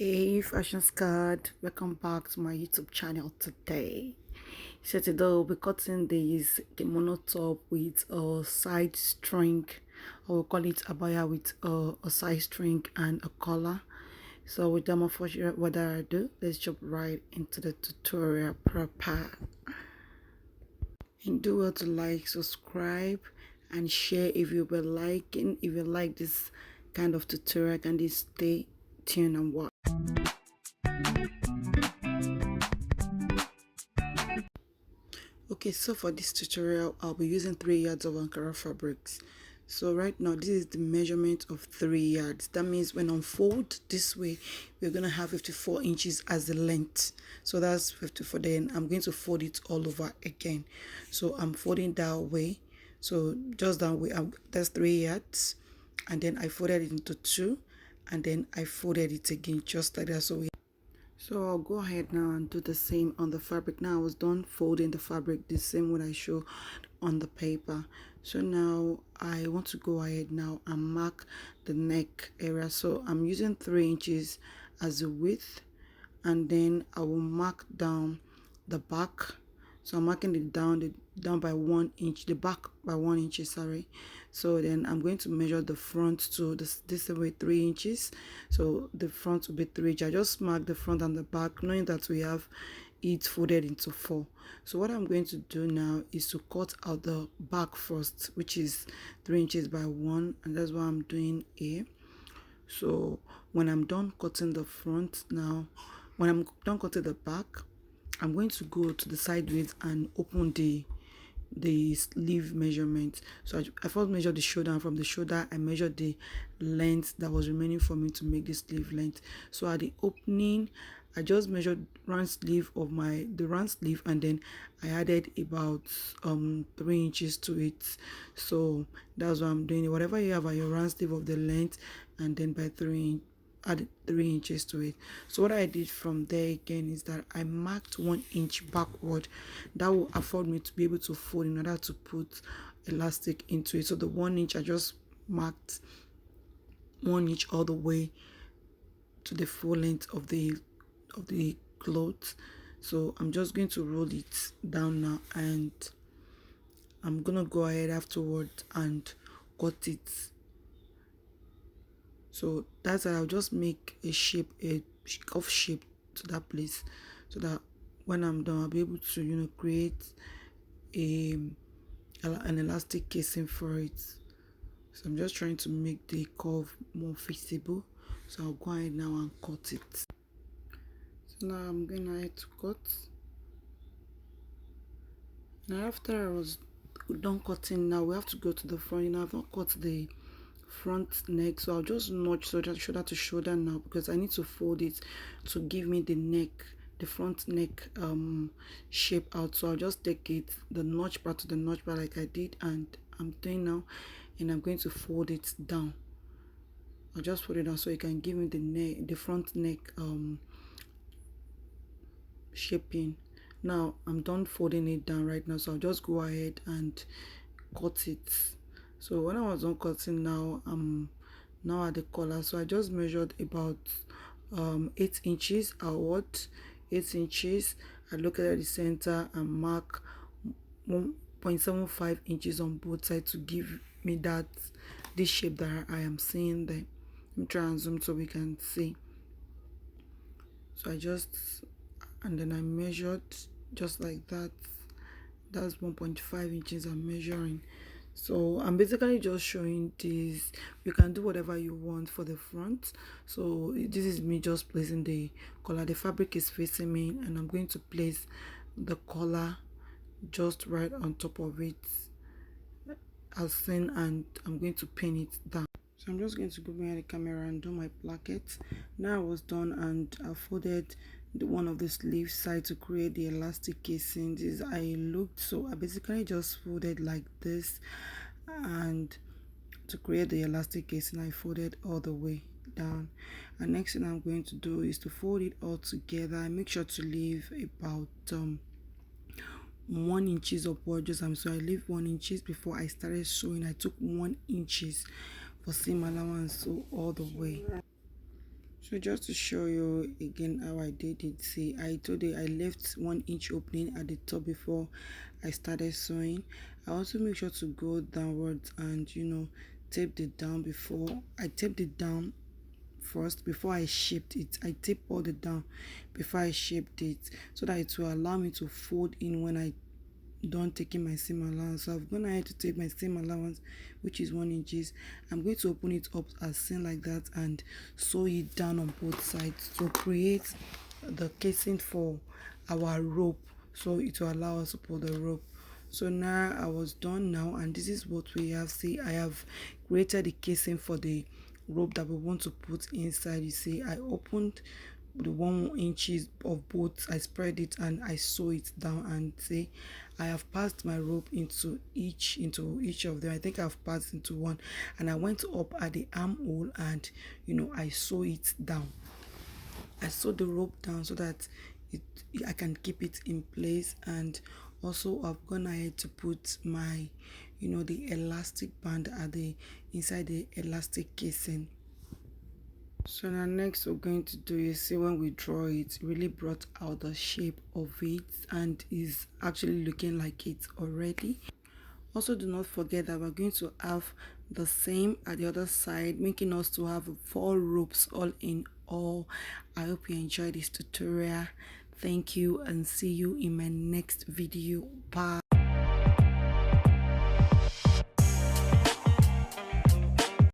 Hey fashion squad, welcome back to my YouTube channel today. So today we'll be cutting this kimono top with a side string, or we'll call it abaya with a side string and a collar. So without further ado, let's jump right into the tutorial proper. And do well to like, subscribe, and share if you were liking. If you like this kind of tutorial, can you stay tuned and watch. Okay, so for this tutorial I'll be using 3 yards of Ankara fabrics. So right now this is the measurement of 3 yards. That means when unfold this way, we're going to have 54 inches as the length. So that's 54. Then I'm going to fold it all over again. So I'm folding that way. So just that way, that's 3 yards, and then I folded it into 2, and then I folded it again just like that. So I'll go ahead now and do the same on the fabric. Now I was done folding the fabric the same way I showed on the paper. So now I want to go ahead now and mark the neck area. So I'm using 3 inches as the width, and then I will mark down the back. So I'm marking it down by 1 inch, the back by 1 inch, sorry. So then I'm going to measure the front to this way 3 inches. So the front will be 3 inches. I just mark the front and the back, knowing that we have it folded into 4. So what I'm going to do now is to cut out the back first, which is 3 inches by 1, and that's what I'm doing here. So when I'm done cutting the front now, when I'm done cutting the back, I'm going to go to the sideways and open the sleeve measurement. So I first measured the shoulder, and from the shoulder I measured the length that was remaining for me to make the sleeve length. So at the opening, I just measured round sleeve of the round sleeve, and then I added about 3 inches to it. So that's what I'm doing. Whatever you have at your round sleeve of the length, and then by add 3 inches to it. So what I did from there again is that I marked 1 inch backward. That will afford me to be able to fold in order to put elastic into it. So the 1 inch, I just marked 1 inch all the way to the full length of the cloth. So I'm just going to roll it down now, and I'm gonna go ahead afterward and cut it. So that's why I'll just make a shape, a cuff shape to that place, so that when I'm done I'll be able to create an elastic casing for it. So I'm just trying to make the curve more visible. So I'll go ahead now and cut it. So now I'm going ahead to cut. Now after I was done cutting, now we have to go to the front. I've not cut the front neck, so I'll just notch shoulder to shoulder now, because I need to fold it to give me the front neck shape out. So I'll just take it, the notch part to the notch part like I did, and I'm doing now, and I'm going to fold it down. I'll just fold it down so it can give me the front neck shaping. Now I'm done folding it down right now, so I'll just go ahead and cut it. So when I was done cutting, now I'm now at the collar. So I just measured about 8 inches outward, 8 inches. I look at the center and mark 1.75 inches on both sides to give me this shape that I am seeing there. Let me try and zoom so we can see. So and then I measured just like that. That's 1.5 inches I'm measuring. So I'm basically just showing this. You can do whatever you want for the front. So this is me just placing the collar. The fabric is facing me, and I'm going to place the collar just right on top of it as seen, and I'm going to pin it down. So I'm just going to go behind the camera and do my placket. Now I was done, and I folded one of the sleeve side to create the elastic casing. This I looked, so I basically just folded like this, and to create the elastic casing I folded all the way down. And next thing I'm going to do is to fold it all together. I make sure to leave about 1 inches upward, just so I leave 1 inches before I started sewing. I took 1 inches for seam allowance, so all the way. So just to show you again how I did it, see, I told you I left 1 inch opening at the top before I started sewing. I also make sure to go downwards and tape it down. Before I taped it down first before I shaped it. I tape all the down before I shaped it, so that it will allow me to fold in when I done taking my seam allowance. So I've gone ahead to take my seam allowance, which is 1 inches. I'm going to open it up as seen like that and sew it down on both sides to create the casing for our rope, so it will allow us to pull the rope. So now I was done now, and this is what we have. See, I have created the casing for the rope that we want to put inside. You see, I opened the 1 inches of both, I spread it and I sew it down, and see, I have passed my rope into each of them. I think I've passed into one, and I went up at the armhole and I sew it down. I sew the rope down so that it I can keep it in place. And also I've gone ahead to put my the elastic band at the inside the elastic casing. So now next we're going to do, you see, when we draw it really brought out the shape of it and is actually looking like it already. Also, do not forget that we're going to have the same at the other side, making us to have 4 ropes all in all. I hope you enjoyed this tutorial. Thank you and see you in my next video. Bye.